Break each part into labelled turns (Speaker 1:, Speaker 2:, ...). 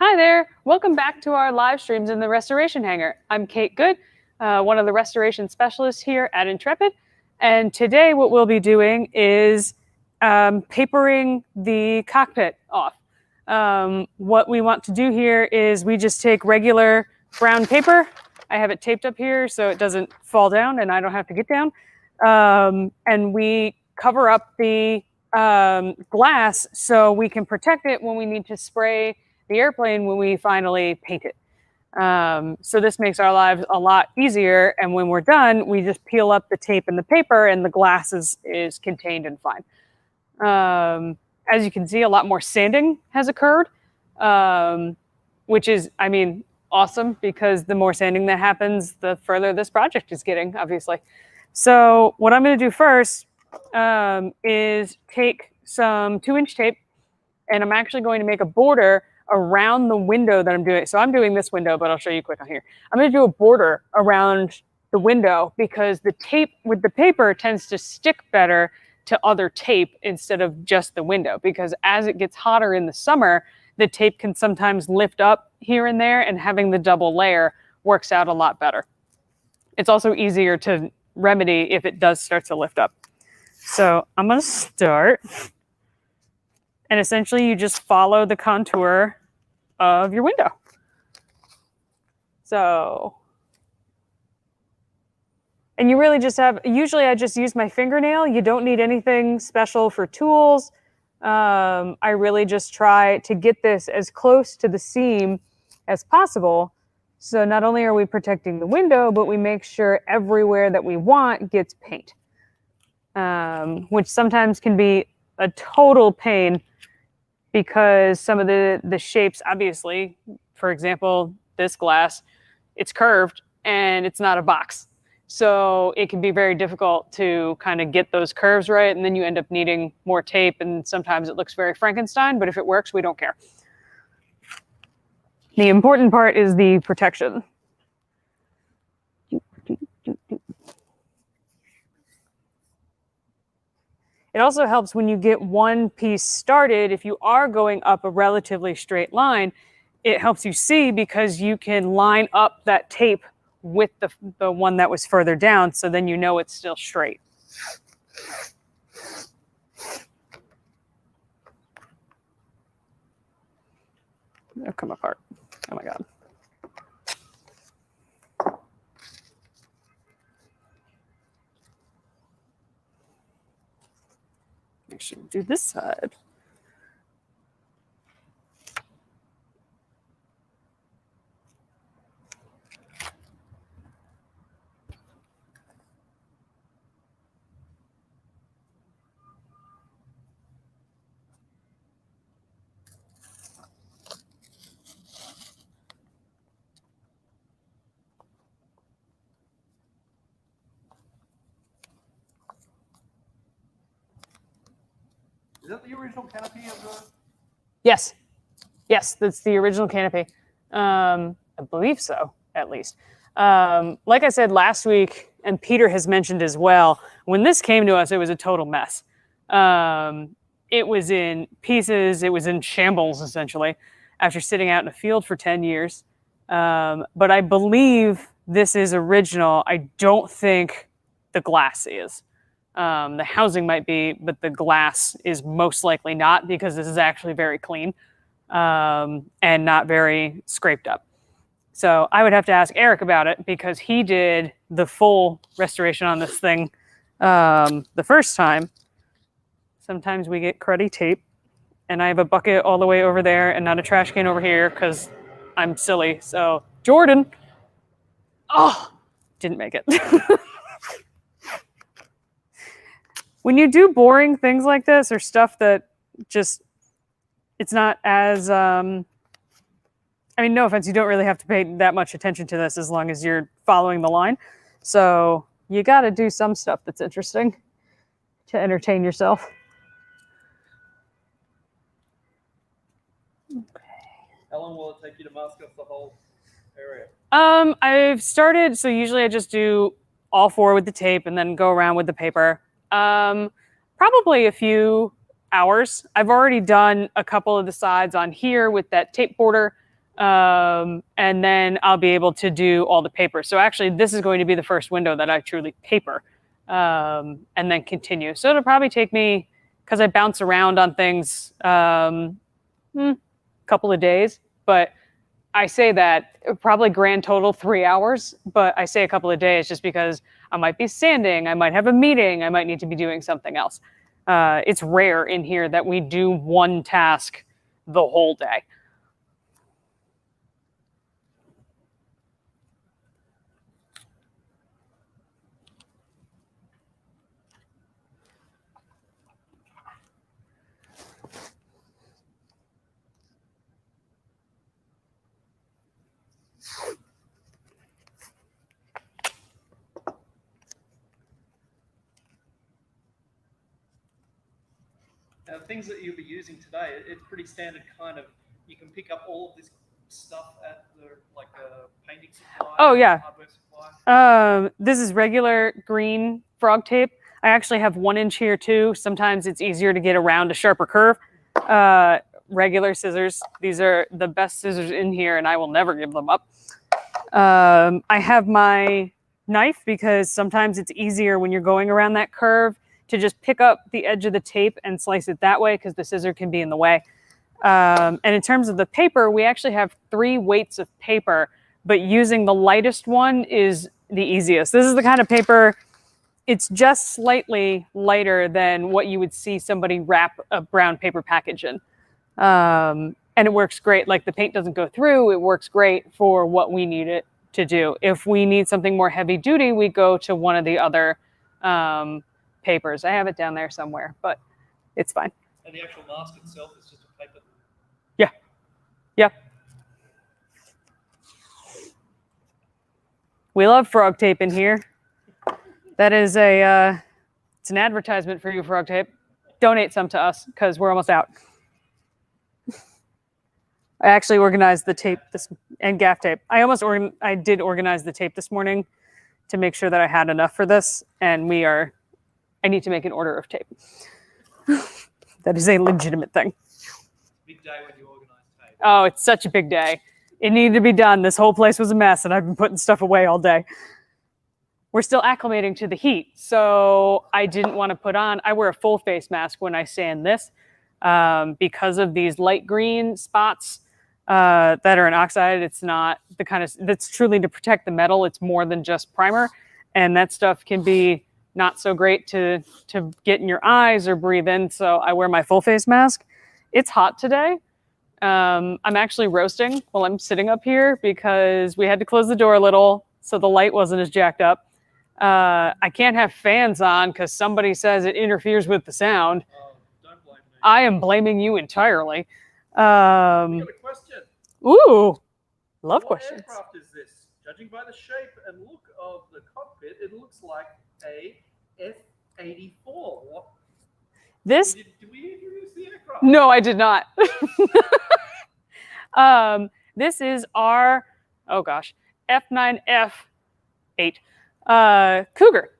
Speaker 1: Hi there. Welcome back to our live streams in the Restoration Hangar. I'm Kate Good, one of the restoration specialists here at Intrepid. And today what we'll be doing is papering the cockpit off. What we want to do here is we just take regular brown paper. I have it taped up here so it doesn't fall down and I don't have to get down. And we cover up the glass so we can protect it when we need to spray the airplane when we finally paint it. So this makes our lives a lot easier. And when we're done, we just peel up the tape and the paper and the glass is contained and fine. As you can see, a lot more sanding has occurred, which is, I mean, awesome because the more sanding that happens, the further this project is getting, obviously. So what I'm going to do first is take some 2-inch tape, and I'm actually going to make a border around the window that I'm doing. So I'm doing this window, but I'll show you quick on here. I'm going to do a border around the window because the tape with the paper tends to stick better to other tape instead of just the window, because as it gets hotter in the summer, the tape can sometimes lift up here and there, and having the double layer works out a lot better. It's also easier to remedy if it does start to lift up. So I'm going to start, and essentially you just follow the contour of your window. So, and you really just have, usually I just use my fingernail. You don't need anything special for tools. I really just try to get this as close to the seam as possible. So not only are we protecting the window, but we make sure everywhere that we want gets paint, which sometimes can be a total pain because some of the shapes, obviously, for example, this glass, it's curved and it's not a box. So it can be very difficult to kind of get those curves right. And then you end up needing more tape. And sometimes it looks very Frankenstein, but if it works, we don't care. The important part is the protection. It also helps when you get one piece started. If you are going up a relatively straight line, it helps you see because you can line up that tape with the one that was further down, so then you know it's still straight. It'll come apart. Oh my God. Make sure we do this side.
Speaker 2: Is that the original canopy of the?
Speaker 1: Yes. Yes, that's the original canopy. I believe so, at least. Like I said last week, and Peter has mentioned as well, when this came to us, it was a total mess. It was in pieces. It was in shambles, essentially, after sitting out in a field for 10 years. But I believe this is original. I don't think the glass is. The housing might be, but the glass is most likely not, because this is actually very clean and not very scraped up. So I would have to ask Eric about it because he did the full restoration on this thing the first time. Sometimes we get cruddy tape, and I have a bucket all the way over there and not a trash can over here because I'm silly. So Jordan, oh, didn't make it. When you do boring things like this or stuff that just, it's not as, I mean, no offense, you don't really have to pay that much attention to this as long as you're following the line. So you got to do some stuff that's interesting to entertain yourself. Okay.
Speaker 2: How long will it take you to mask up the whole area?
Speaker 1: I've started, so usually I just do all four with the tape and then go around with the paper. Probably a few hours. I've already done a couple of the sides on here with that tape border. and then I'll be able to do all the paper. So actually, this is going to be the first window that I truly paper, and then continue. So it'll probably take me, because I bounce around on things, couple of days. But I say that probably grand total 3 hours, but I say a couple of days just because I might be sanding, I might have a meeting, I might need to be doing something else. It's rare in here that we do one task the whole day.
Speaker 2: Now, things that you'll be using today, it's pretty standard kind of, you can pick up all of this stuff at the, like painting supply.
Speaker 1: Oh, yeah.
Speaker 2: Hardware supply.
Speaker 1: This is regular green frog tape. I actually have 1 inch here too. Sometimes it's easier to get around a sharper curve. Regular scissors. These are the best scissors in here and I will never give them up. I have my knife because sometimes it's easier when you're going around that curve to just pick up the edge of the tape and slice it that way because the scissor can be in the way. And in terms of the paper, we actually have 3 weights of paper, but using the lightest one is the easiest. This is the kind of paper, it's just slightly lighter than what you would see somebody wrap a brown paper package in. And it works great. Like the paint doesn't go through, it works great for what we need it to do. If we need something more heavy duty, we go to one of the other papers. I have it down there somewhere, but it's fine.
Speaker 2: And the actual mask itself is just a paper.
Speaker 1: Yeah. Yep. We love frog tape in here. That is it's an advertisement for you, frog tape. Donate some to us because we're almost out. I actually organized the tape and gaff tape. I did organize the tape this morning to make sure that I had enough for this, and I need to make an order of tape. That is a legitimate thing.
Speaker 2: Big day when you organize tape.
Speaker 1: Oh, it's such a big day. It needed to be done. This whole place was a mess, and I've been putting stuff away all day. We're still acclimating to the heat, so I didn't want to put on. I wear a full face mask when I sand this because of these light green spots that are in oxide. It's not the kind of that's truly to protect the metal. It's more than just primer, and that stuff can be not so great to get in your eyes or breathe in. So I wear my full face mask. It's hot today. I'm actually roasting while I'm sitting up here because we had to close the door a little so the light wasn't as jacked up. I can't have fans on because somebody says it interferes with the sound.
Speaker 2: Don't blame me.
Speaker 1: I am blaming you entirely.
Speaker 2: We got a question.
Speaker 1: Ooh, love
Speaker 2: What
Speaker 1: questions.
Speaker 2: aircraft is this? Judging by the shape and look of the cockpit, it looks like a F-84. What?
Speaker 1: This?
Speaker 2: Did we introduce the aircraft?
Speaker 1: No, I did not. This is our, oh gosh, F9F8 Cougar.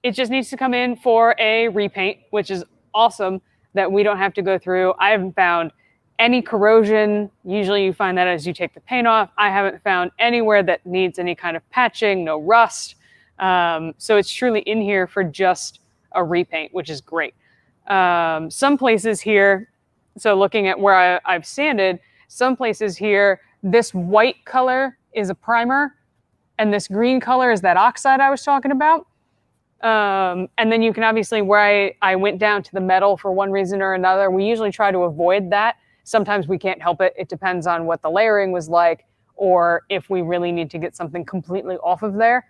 Speaker 1: It just needs to come in for a repaint, which is awesome that we don't have to go through. I haven't found any corrosion. Usually you find that as you take the paint off. I haven't found anywhere that needs any kind of patching, no rust. So it's truly in here for just a repaint, which is great. Some places here, so looking at where I've sanded, some places here, this white color is a primer and this green color is that oxide I was talking about. And then you can obviously, where I went down to the metal for one reason or another, we usually try to avoid that. Sometimes we can't help it. It depends on what the layering was like, or if we really need to get something completely off of there.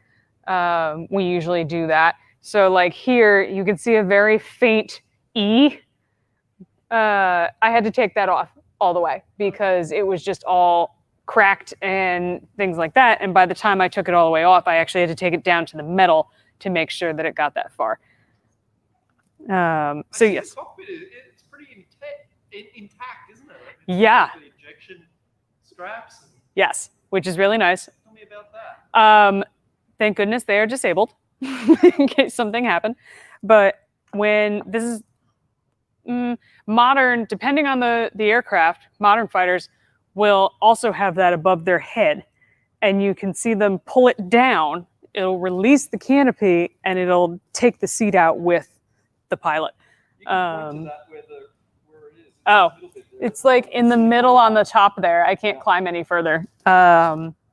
Speaker 1: We usually do that. So like here, you can see a very faint E. I had to take that off all the way because it was just all cracked and things like that. And by the time I took it all the way off, I actually had to take it down to the metal to make sure that it got that far. So yes.
Speaker 2: The cockpit, it's pretty intact, isn't it?
Speaker 1: Yeah.
Speaker 2: The injection straps.
Speaker 1: Yes, which is really nice.
Speaker 2: Tell me about that.
Speaker 1: Thank goodness they are disabled in case something happened. But when this is modern, depending on the aircraft, modern fighters will also have that above their head, and you can see them pull it down. It'll release the canopy, and it'll take the seat out with the pilot.
Speaker 2: You can point to that where it is.
Speaker 1: Oh,
Speaker 2: a little bit there.
Speaker 1: it's like in the middle on the top there. I can't climb any further,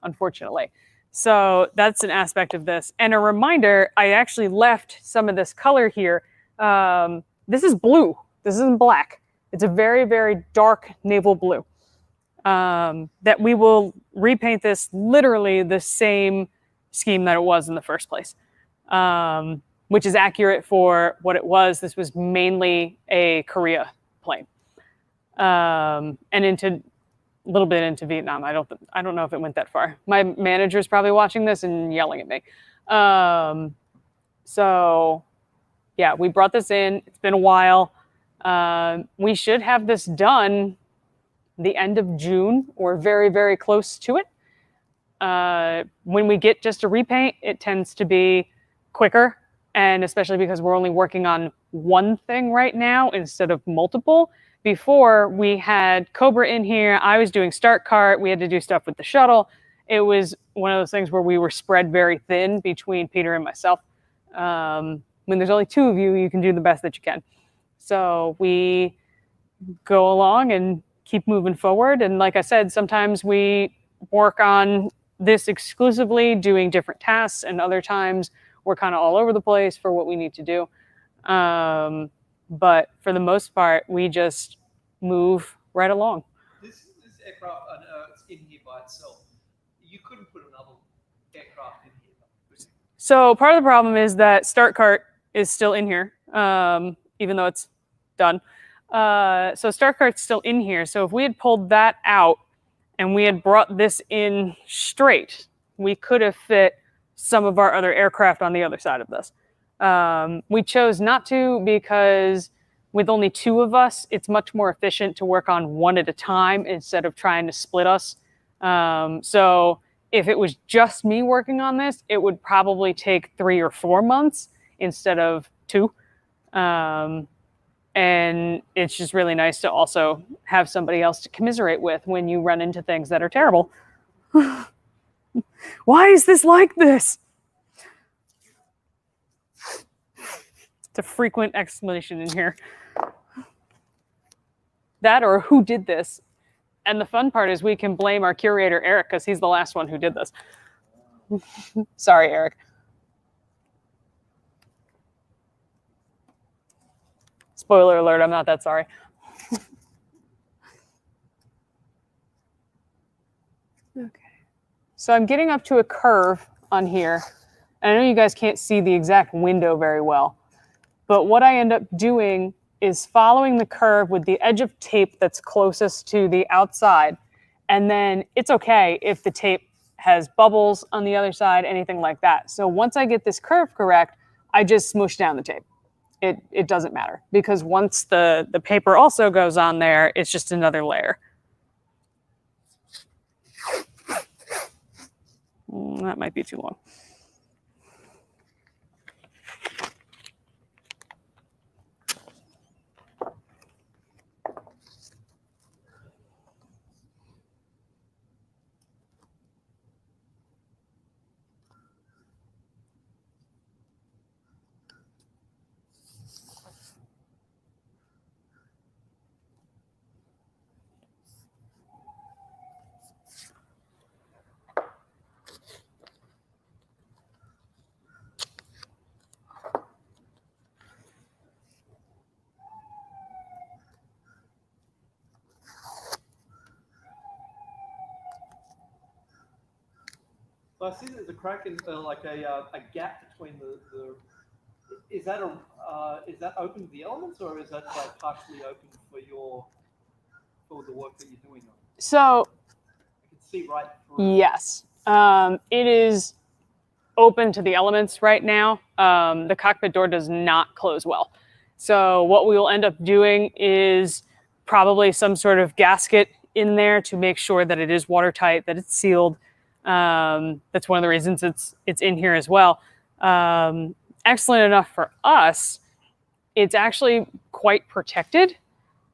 Speaker 1: unfortunately. So that's an aspect of this. And a reminder, I actually left some of this color here. This is blue. This isn't black. It's a very, very dark naval blue. That we will repaint this literally the same scheme that it was in the first place, which is accurate for what it was. This was mainly a Korea plane, and into a little bit into Vietnam. I don't know if it went that far. My manager's probably watching this and yelling at me. So yeah, we brought this in. It's been a while. We should have this done the end of June or very, very close to it. When we get just a repaint, it tends to be quicker, and especially because we're only working on one thing right now instead of multiple. Before, we had Cobra in here. I was doing start cart. We had to do stuff with the shuttle. It was one of those things where we were spread very thin between Peter and myself. When there's only two of you, you can do the best that you can. So we go along and keep moving forward. And like I said, sometimes we work on this exclusively, doing different tasks, and other times we're kind of all over the place for what we need to do. But for the most part, we just move right along.
Speaker 2: This aircraft, it's in here by itself. You couldn't put another aircraft in here.
Speaker 1: So part of the problem is that start cart is still in here, even though it's done. So start cart's still in here. So if we had pulled that out and we had brought this in straight, we could have fit some of our other aircraft on the other side of this. We chose not to because with only two of us, it's much more efficient to work on one at a time instead of trying to split us. So if it was just me working on this, it would probably take 3 or 4 months instead of 2. And it's just really nice to also have somebody else to commiserate with when you run into things that are terrible. Why is this like this? It's a frequent explanation in here. That or who did this? And the fun part is we can blame our curator, Eric, because he's the last one who did this. Sorry, Eric. Spoiler alert, I'm not that sorry. Okay. So I'm getting up to a curve on here. And I know you guys can't see the exact window very well. But what I end up doing is following the curve with the edge of tape that's closest to the outside. And then it's okay if the tape has bubbles on the other side, anything like that. So once I get this curve correct, I just smoosh down the tape. It doesn't matter, because once the paper also goes on there, it's just another layer. That might be too long.
Speaker 2: So I see there's a crack in, like a gap between the. Is that open to the elements, or is that like partially open for the work that you're doing on it?
Speaker 1: So
Speaker 2: I can see right through.
Speaker 1: yes, it is open to the elements right now. The cockpit door does not close well. So what we will end up doing is probably some sort of gasket in there to make sure that it is watertight, that it's sealed. That's one of the reasons it's in here as well. Excellent enough for us, it's actually quite protected.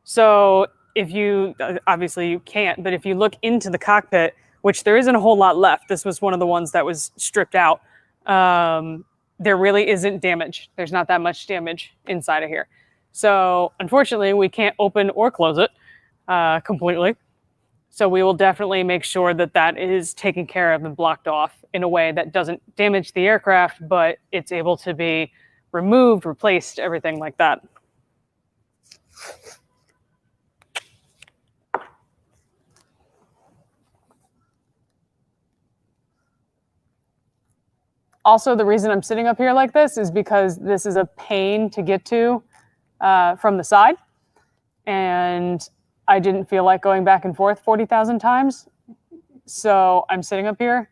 Speaker 1: So if you, obviously you can't, but if you look into the cockpit, which there isn't a whole lot left, this was one of the ones that was stripped out, there really isn't damage. There's not that much damage inside of here. So unfortunately, we can't open or close it completely. So we will definitely make sure that that is taken care of and blocked off in a way that doesn't damage the aircraft, but it's able to be removed, replaced, everything like that. Also, the reason I'm sitting up here like this is because this is a pain to get to from the side. And I didn't feel like going back and forth 40,000 times. So I'm sitting up here.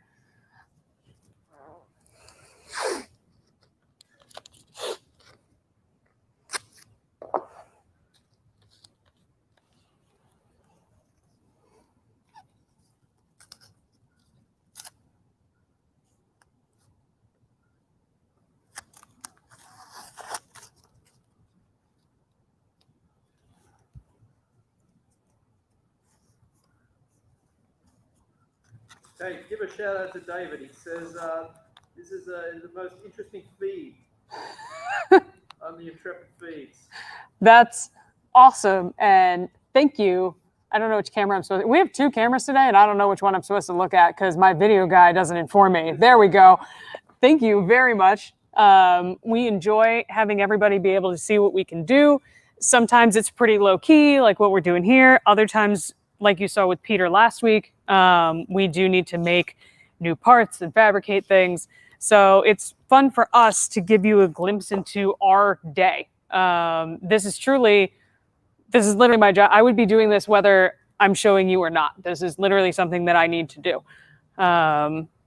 Speaker 2: Hey, give a shout out to David. He says this is the most interesting feed on the Intrepid feeds.
Speaker 1: That's awesome. And thank you. I don't know which camera I'm supposed to. We have 2 cameras today, and I don't know which one I'm supposed to look at because my video guy doesn't inform me. There we go. Thank you very much. We enjoy having everybody be able to see what we can do. Sometimes it's pretty low key, like what we're doing here. Other times, like you saw with Peter last week, we do need to make new parts and fabricate things. So it's fun for us to give you a glimpse into our day. This is literally my job. I would be doing this whether I'm showing you or not. This is literally something that I need to do.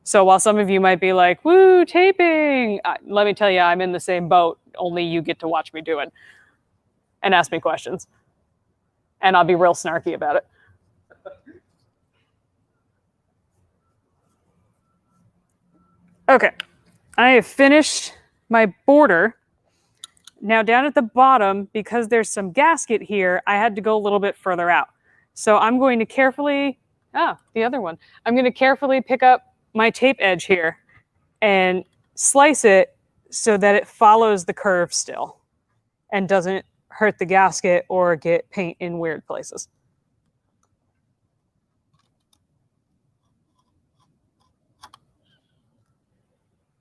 Speaker 1: So while some of you might be like, woo, taping, let me tell you, I'm in the same boat. Only you get to watch me do it and ask me questions. And I'll be real snarky about it. Okay, I have finished my border. Now down at the bottom, because there's some gasket here, I had to go a little bit further out. So I'm going to carefully, the other one. I'm going to carefully pick up my tape edge here and slice it so that it follows the curve still and doesn't hurt the gasket or get paint in weird places.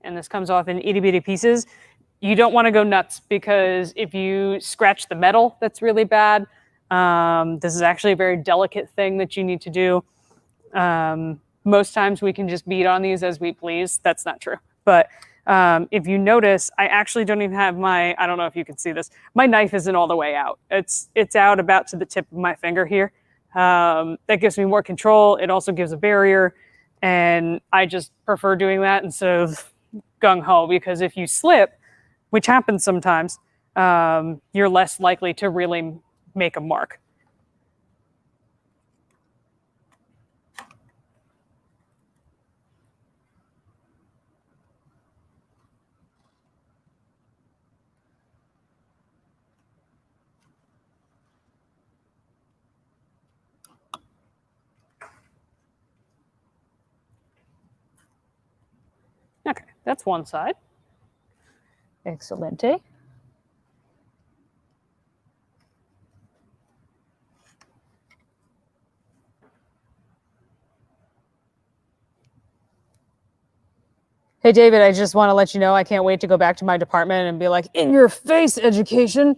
Speaker 1: And this comes off in itty bitty pieces. You don't want to go nuts because if you scratch the metal, that's really bad. This is actually a very delicate thing that you need to do. Most times we can just beat on these as we please. That's not true. But if you notice, I actually don't even have I don't know if you can see this. My knife isn't all the way out. It's out about to the tip of my finger here. That gives me more control. It also gives a barrier. And I just prefer doing that instead of gung-ho, because if you slip, which happens sometimes, you're less likely to really make a mark. Okay, that's one side. Excelente. Hey, David, I just want to let you know I can't wait to go back to my department and be like, in your face, education.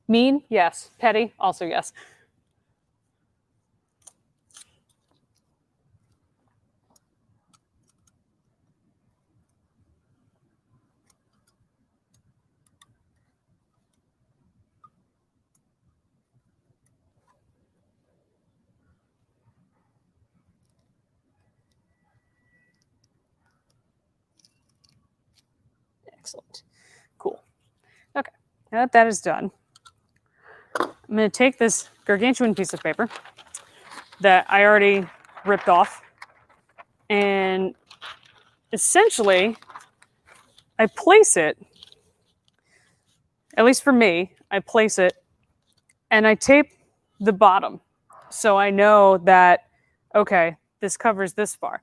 Speaker 1: Mean? Yes. Petty? Also yes. Excellent. Cool. Okay, now that is done, I'm going to take this gargantuan piece of paper that I already ripped off, and essentially I place it, at least for me, I place it and I tape the bottom. So I know that, okay, this covers this far.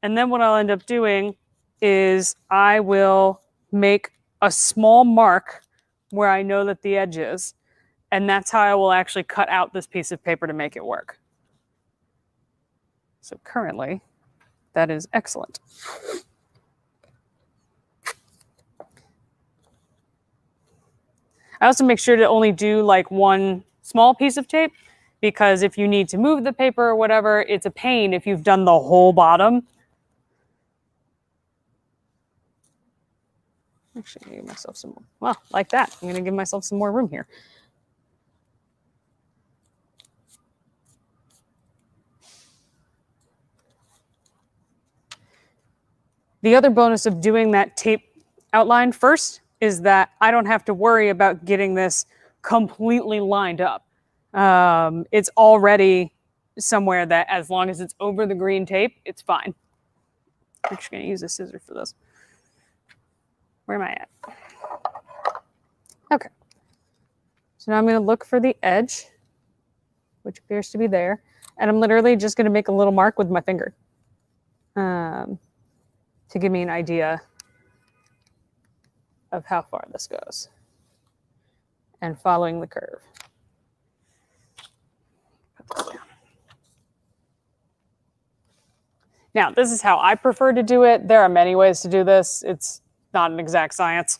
Speaker 1: And then what I'll end up doing is I will make a small mark where I know that the edge is. And that's how I will actually cut out this piece of paper to make it work. So currently, that is excellent. I also make sure to only do like one small piece of tape, because if you need to move the paper or whatever, it's a pain if you've done the whole bottom. Actually, I'm going to give myself some more. Well, like that. I'm going to give myself some more room here. The other bonus of doing that tape outline first is that I don't have to worry about getting this completely lined up. It's already somewhere that as long as it's over the green tape, it's fine. I'm just going to use a scissor for this. Where am I at? Okay. So now I'm going to look for the edge, which appears to be there. And I'm literally just going to make a little mark with my finger to give me an idea of how far this goes. And following the curve. Put this down. Now, this is how I prefer to do it. There are many ways to do this. It's not an exact science.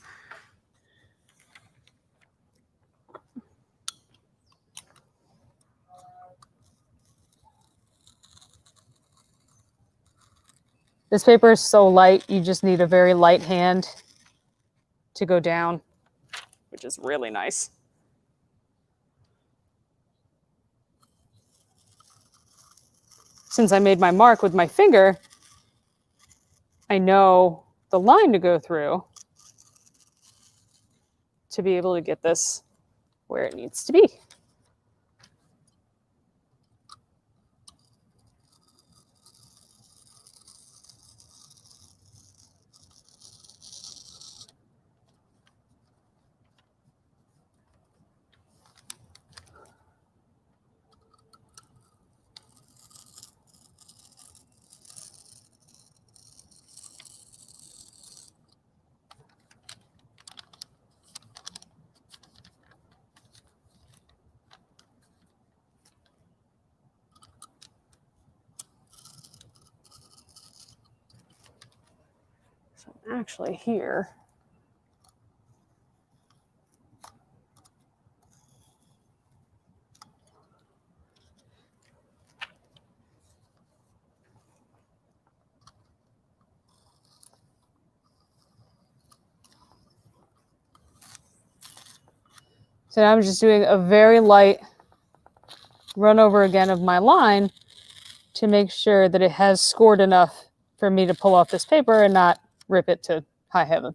Speaker 1: This paper is so light, you just need a very light hand to go down, which is really nice. Since I made my mark with my finger, I know the line to go through to be able to get this where it needs to be. Actually here. So now I'm just doing a very light run over again of my line to make sure that it has scored enough for me to pull off this paper and not rip it to high heaven.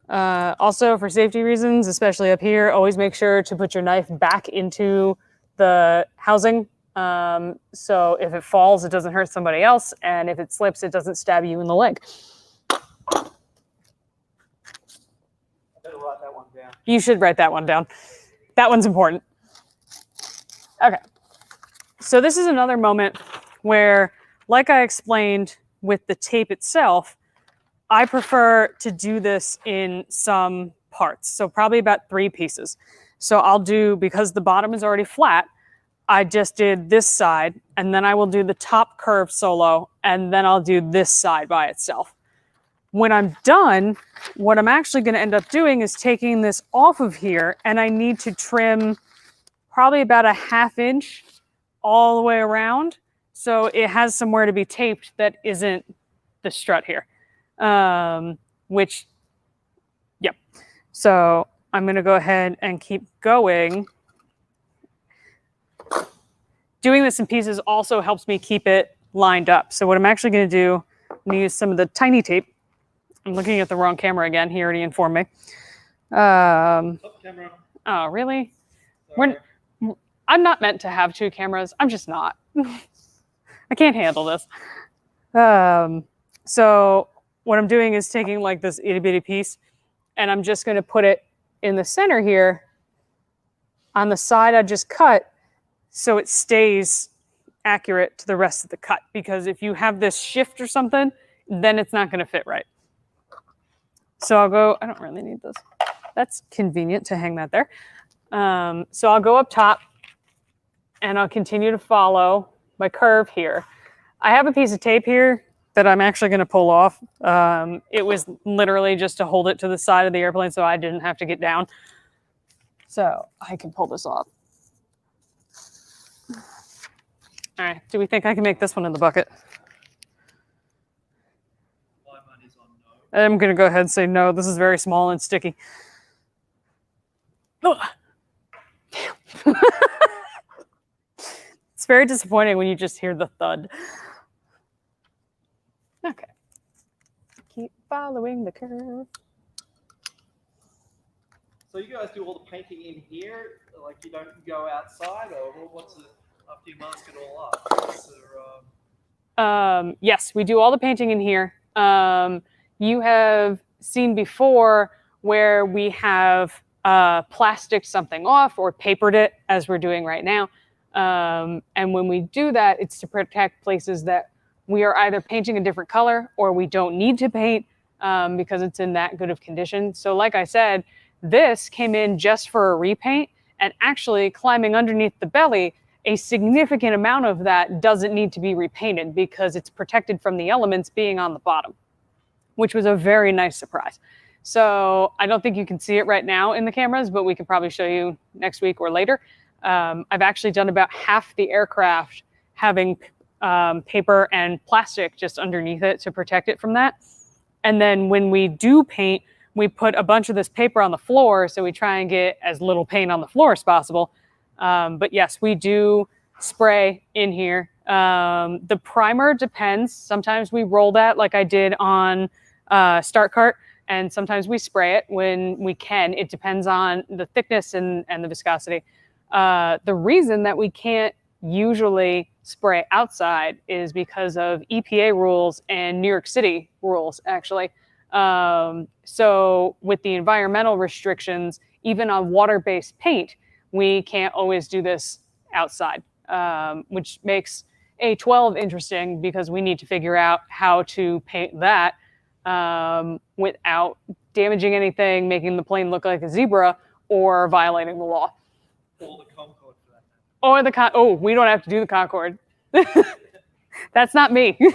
Speaker 1: Also, for safety reasons, especially up here, always make sure to put your knife back into the housing. So if it falls, it doesn't hurt somebody else. And if it slips, it doesn't stab you in the leg.
Speaker 2: I better write that one down.
Speaker 1: You should write that one down. That one's important. Okay. So this is another moment where, like I explained with the tape itself, I prefer to do this in some parts. So probably about 3 pieces. So I'll do, because the bottom is already flat, I just did this side, and then I will do the top curve solo, and then I'll do this side by itself. When I'm done, what I'm actually going to end up doing is taking this off of here, and I need to trim probably about a 1/2 inch all the way around, so it has somewhere to be taped that isn't the strut here. Which, yep. So I'm going to go ahead and keep going. Doing this in pieces also helps me keep it lined up. So what I'm actually going to do, I'm going to use some of the tiny tape. I'm looking at the wrong camera again. He already informed me.
Speaker 2: Top camera.
Speaker 1: Oh, really? I'm not meant to have 2 cameras. I'm just not. I can't handle this. So what I'm doing is taking like this itty bitty piece and I'm just going to put it in the center here. On the side, I just cut so it stays accurate to the rest of the cut, because if you have this shift or something, then it's not going to fit right. So I'll go, I don't really need this. That's convenient to hang that there. So I'll go up top and I'll continue to follow my curve here. I have a piece of tape here that I'm actually going to pull off. It was literally just to hold it to the side of the airplane so I didn't have to get down. So I can pull this off. All right, do we think I can make this one in the bucket?
Speaker 2: My money's on no.
Speaker 1: I'm going to go ahead and say no. This is very small and sticky. Oh. Damn. It's very disappointing when you just hear the thud. Okay. Keep following the curve.
Speaker 2: So you guys do all the painting in here? Like you don't go outside, or what's it after you mask it all up? Is there,
Speaker 1: yes, we do all the painting in here. You have seen before where we have plasticed something off or papered it, as we're doing right now. And when we do that, it's to protect places that we are either painting a different color or we don't need to paint because it's in that good of condition. So like I said, this came in just for a repaint, and actually climbing underneath the belly, a significant amount of that doesn't need to be repainted because it's protected from the elements being on the bottom, which was a very nice surprise. So I don't think you can see it right now in the cameras, but we can probably show you next week or later. I've actually done about half the aircraft having paper and plastic just underneath it to protect it from that. And then when we do paint, we put a bunch of this paper on the floor, so we try and get as little paint on the floor as possible. But yes, we do spray in here. The primer depends. Sometimes we roll that like I did on Start Cart, and sometimes we spray it when we can. It depends on the thickness and the viscosity. The reason that we can't usually spray outside is because of EPA rules and New York City rules, actually. So with the environmental restrictions, even on water-based paint, we can't always do this outside, which makes A12 interesting because we need to figure out how to paint that without damaging anything, making the plane look like a zebra, or violating the law.
Speaker 2: or the Concorde for that matter?
Speaker 1: Or the oh, we don't have to do the Concorde. That's not me.
Speaker 2: Who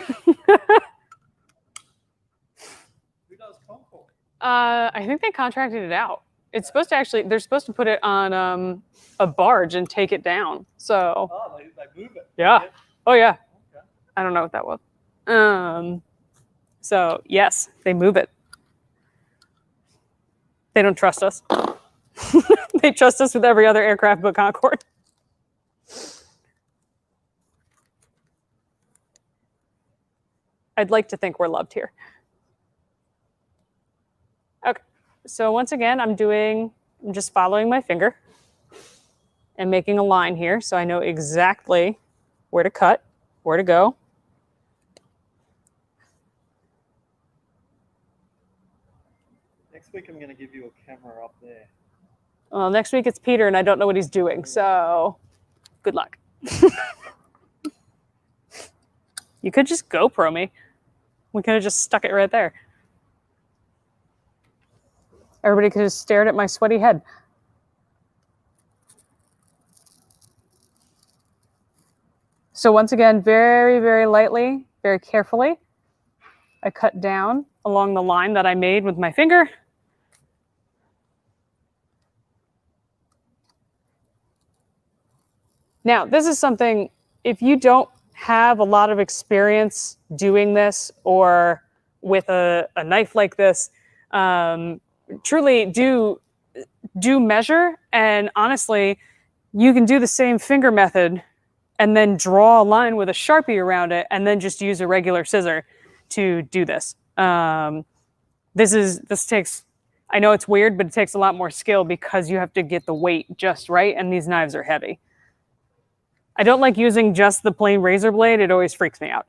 Speaker 2: does Concorde?
Speaker 1: I think they contracted it out. It's supposed to actually, they're supposed to put it on a barge and take it down. So.
Speaker 2: Oh, they move it.
Speaker 1: Yeah. Oh, yeah.
Speaker 2: Okay.
Speaker 1: I don't know what that was. So, yes, they move it. They don't trust us. They trust us with every other aircraft but Concorde. I'd like to think we're loved here. Okay, so once again, I'm just following my finger and making a line here so I know exactly where to cut, where to go.
Speaker 2: Next week I'm going to give you a camera up there.
Speaker 1: Well, next week it's Peter and I don't know what he's doing, so good luck. You could just GoPro me. We could have just stuck it right there. Everybody could have stared at my sweaty head. So once again, very, very lightly, very carefully, I cut down along the line that I made with my finger. Now, this is something, if you don't have a lot of experience doing this or with a knife like this, truly do measure. And honestly, you can do the same finger method and then draw a line with a Sharpie around it and then just use a regular scissor to do this. This takes, I know it's weird, but it takes a lot more skill because you have to get the weight just right, and these knives are heavy. I don't like using just the plain razor blade. It always freaks me out.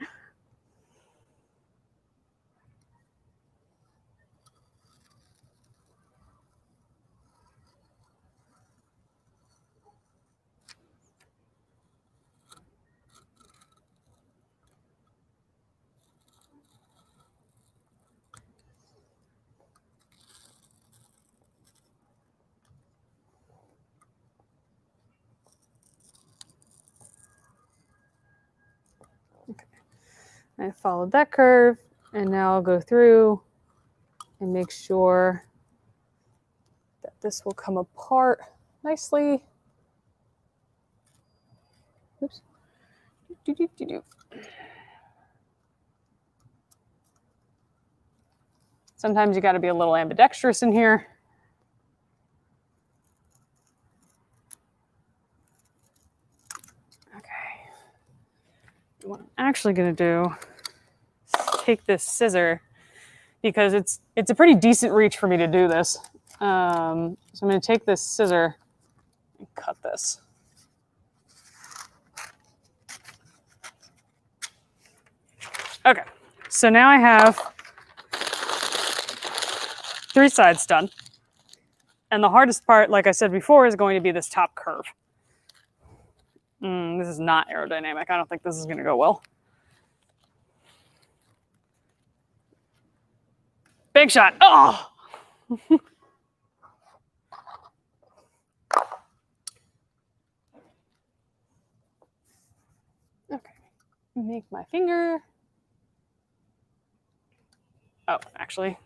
Speaker 1: I followed that curve, and now I'll go through and make sure that this will come apart nicely. Oops. Sometimes you got to be a little ambidextrous in here. Okay. What I'm actually going to do is take this scissor, because it's a pretty decent reach for me to do this. So I'm going to take this scissor and cut this. Okay, so now I have 3 sides done. And the hardest part, like I said before, is going to be this top curve. This is not aerodynamic. I don't think this is going to go well. Big shot. Oh! Okay, make my finger. Oh, actually,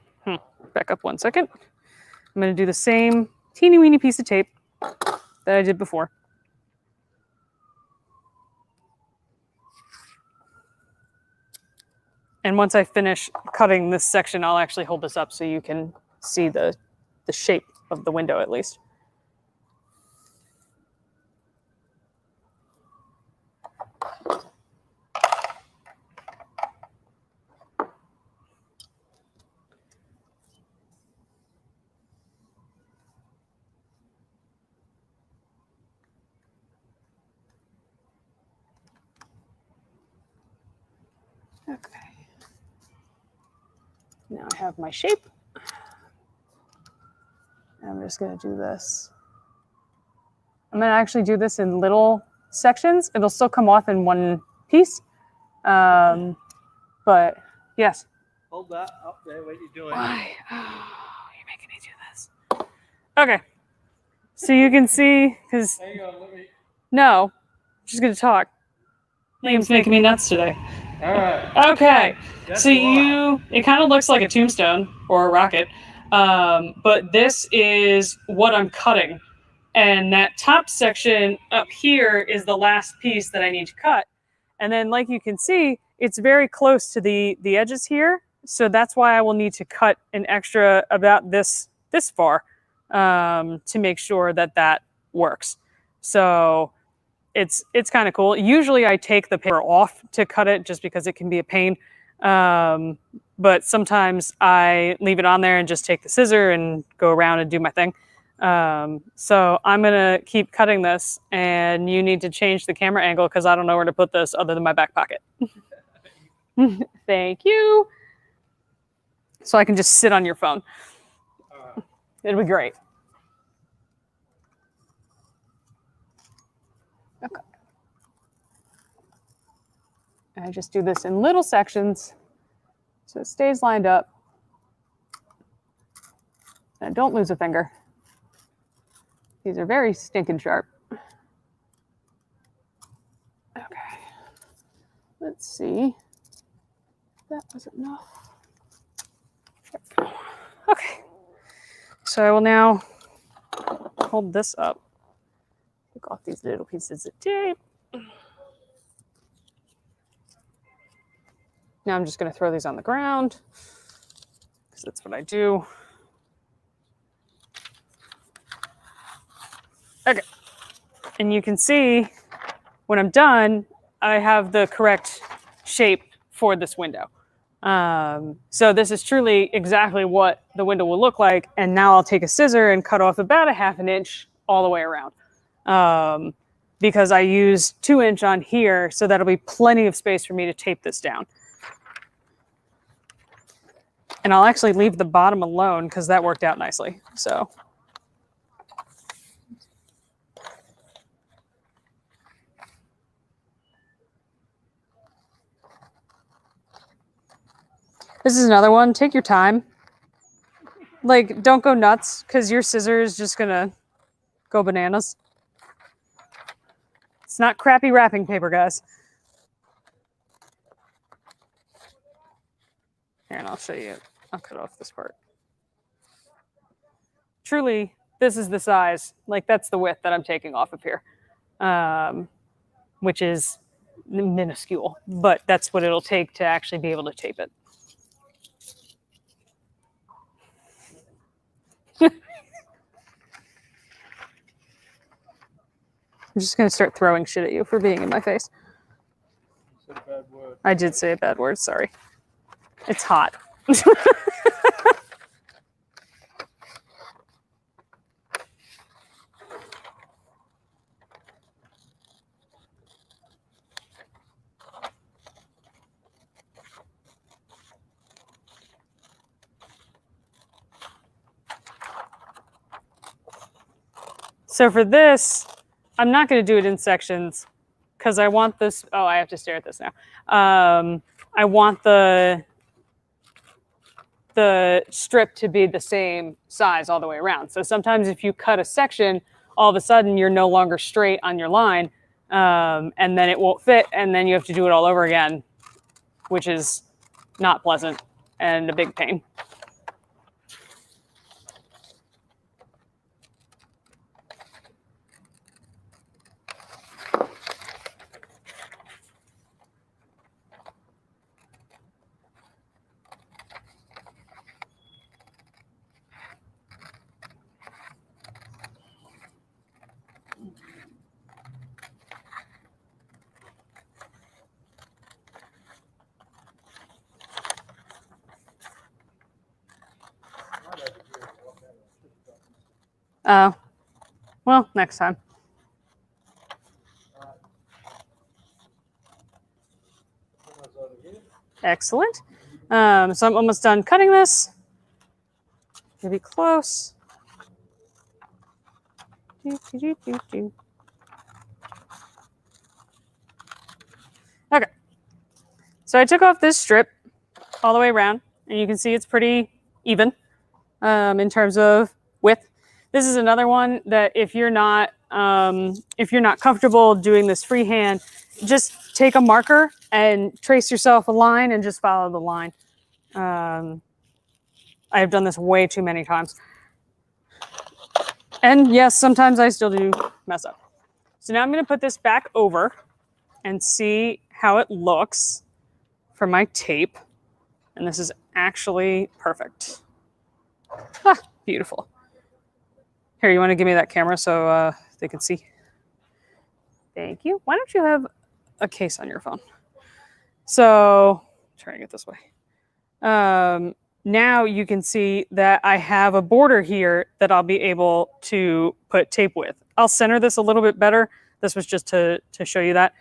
Speaker 1: back up 1 second. I'm going to do the same teeny weeny piece of tape that I did before. And once I finish cutting this section, I'll actually hold this up so you can see the shape of the window at least. Okay. Now I have my shape. I'm just going to do this. I'm going to actually do this in little sections. It'll still come off in one piece. But yes.
Speaker 2: Hold that up there. What are you doing?
Speaker 1: Why? Oh, you're making me do this. Okay. So you can see, because
Speaker 2: Hang on, let me.
Speaker 1: no, I'm just going to talk. Liam's making me nuts today.
Speaker 2: All right.
Speaker 1: Okay.
Speaker 2: That's
Speaker 1: So
Speaker 2: why.
Speaker 1: it kind of looks like a tombstone or a rocket. But this is what I'm cutting. And that top section up here is the last piece that I need to cut. And then, like you can see, it's very close to the edges here. So that's why I will need to cut an extra about this far to make sure that that works. So it's kind of cool. Usually I take the paper off to cut it just because it can be a pain. But sometimes I leave it on there and just take the scissor and go around and do my thing. So I'm going to keep cutting this, and you need to change the camera angle because I don't know where to put this other than my back pocket. Thank you. So I can just sit on your phone. It'll be great. Okay. I just do this in little sections so it stays lined up. And don't lose a finger. These are very stinking sharp. Okay. Let's see. That was enough. There we go. Okay. So I will now hold this up. Take off these little pieces of tape. Now I'm just going to throw these on the ground because that's what I do. Okay. And you can see when I'm done, I have the correct shape for this window. So this is truly exactly what the window will look like. And now I'll take a scissor and cut off about a 1/2 inch all the way around. Because I used 2 inch on here, so that'll be plenty of space for me to tape this down. And I'll actually leave the bottom alone because that worked out nicely. So. This is another one. Take your time. Like, don't go nuts because your scissor is just going to go bananas. It's not crappy wrapping paper, guys. Here, and I'll show you. I'll cut off this part. Truly, this is the size. Like, that's the width that I'm taking off of here, which is minuscule, but that's what it'll take to actually be able to tape it. I'm just going to start throwing shit at you for being in my face.
Speaker 2: You said a bad word.
Speaker 1: I did say a bad word, sorry. It's hot. So for this, I'm not going to do it in sections because I want this. Oh, I have to stare at this now. I want the strip to be the same size all the way around. So sometimes if you cut a section, all of a sudden you're no longer straight on your line, and then it won't fit, and then you have to do it all over again, which is not pleasant and a big pain. Well, next time. Excellent. So I'm almost done cutting this. Maybe close. Okay. So I took off this strip all the way around, and you can see it's pretty even in terms of width. This is another one that if you're not comfortable doing this freehand, just take a marker and trace yourself a line and just follow the line. I have done this way too many times. And yes, sometimes I still do mess up. So now I'm going to put this back over and see how it looks for my tape. And this is actually perfect. Ah, beautiful. Here, you want to give me that camera so they can see? Thank you. Why don't you have a case on your phone? So, try to get this way. Now you can see that I have a border here that I'll be able to put tape with. I'll center this a little bit better. This was just to show you that.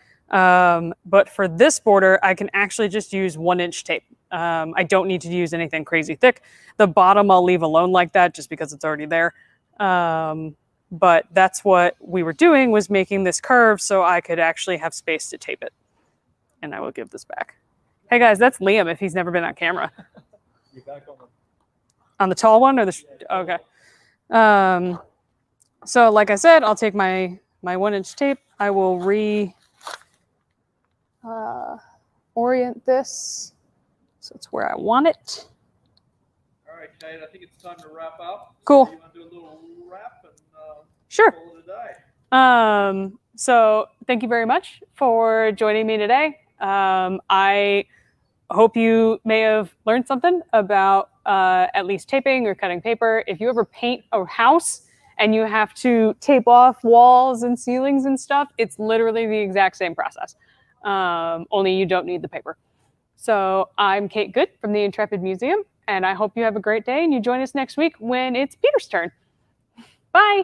Speaker 1: But for this border, I can actually just use 1-inch tape. I don't need to use anything crazy thick. The bottom I'll leave alone like that just because it's already there. But that's what we were doing, was making this curve so I could actually have space to tape it. And I will give this back. Hey guys, that's Liam if he's never been on camera.
Speaker 2: You're back
Speaker 1: on the tall one or the okay. So like I said, I'll take my 1-inch tape. I will orient this so it's where I want it.
Speaker 2: All right, Kate, I think it's time to wrap up.
Speaker 1: Cool.
Speaker 2: So you want to do a little wrap and
Speaker 1: sure.
Speaker 2: call it a day?
Speaker 1: So thank you very much for joining me today. I hope you may have learned something about at least taping or cutting paper. If you ever paint a house and you have to tape off walls and ceilings and stuff, it's literally the exact same process, only you don't need the paper. So I'm Kate Good from the Intrepid Museum, and I hope you have a great day and you join us next week when it's Peter's turn. Bye.